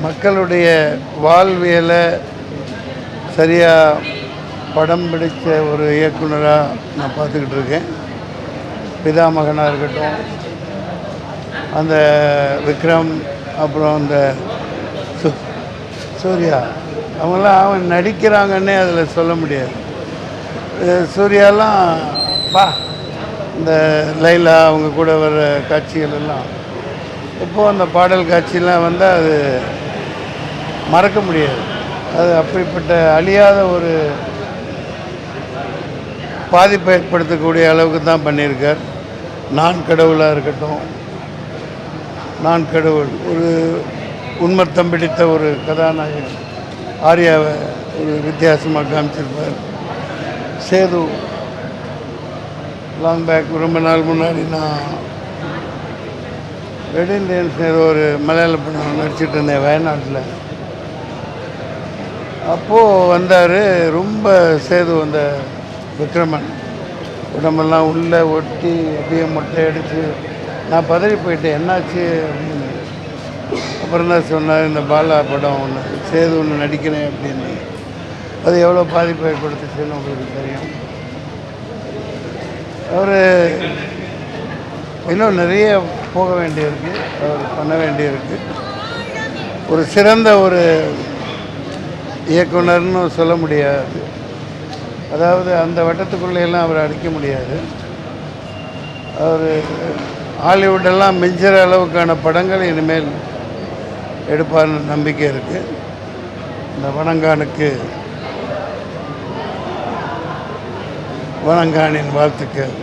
மக்களுடைய வாழ்வியலை சரியாக படம் பிடித்த ஒரு இயக்குனராக நான் பார்த்துக்கிட்டு இருக்கேன். பிதாமகனாக இருக்கட்டும், அந்த விக்ரம், அப்புறம் அந்த சூர்யா, அவங்களாம் அவன் நடிக்கிறாங்கன்னே அதில் சொல்ல முடியாது. சூர்யாலாம் இந்த லைலா அவங்க கூட வர காட்சிகள் எல்லாம் இப்போது அந்த பாடல் காட்சியெலாம் வந்தால் அது மறக்க முடியாது. அது அப்படிப்பட்ட அழியாத ஒரு பாதிப்பை ஏற்படுத்தக்கூடிய அளவுக்கு தான் பண்ணியிருக்கார். நான் கடவுளாக இருக்கட்டும், நான் கடவுள் ஒரு உண்மத்தம் பிடித்த ஒரு கதாநாயகன் ஆர்யாவை ஒரு வித்தியாசமாக காமிச்சிருப்பார். சேது லாங் பேக் ரொம்ப நாள் முன்னாடி நான் ரெட் இண்டியன்ஸ் ஏதோ ஒரு மலையாள படம் நடிச்சிட்டு இருந்தேன் வயநாட்டில். அப்போது வந்தார். ரொம்ப சேது அந்த விக்ரமன் உடம்பெல்லாம் உள்ளே ஒட்டி அப்படியே மொட்டை அடித்து நான் பதறி போயிட்டேன், என்னாச்சு அப்படின்னு. அப்புறம் தான் சொன்னார், இந்த பாலா படம் ஒன்று சேது ஒன்று நடிக்கிறேன் அப்படின்னு. அது எவ்வளோ பாதிப்பு ஏற்படுத்துச்சுன்னு உங்களுக்கு தெரியும். அவர் இன்னும் நிறைய போக வேண்டியிருக்கு, அவர் பண்ண வேண்டியிருக்கு. ஒரு சிறந்த ஒரு இயக்குனர்னு சொல்ல முடியாது. அதாவது அந்த வட்டத்துக்குள்ளேயெல்லாம் அவரை அடிக்க முடியாது. அவர் ஹாலிவுட்டெல்லாம் மிஞ்சுற அளவுக்கான படங்கள் இனிமேல் எடுப்பார்னு நம்பிக்கை இருக்குது. இந்த வணங்கானுக்கு வணங்கானின் வாழ்த்துக்கள்.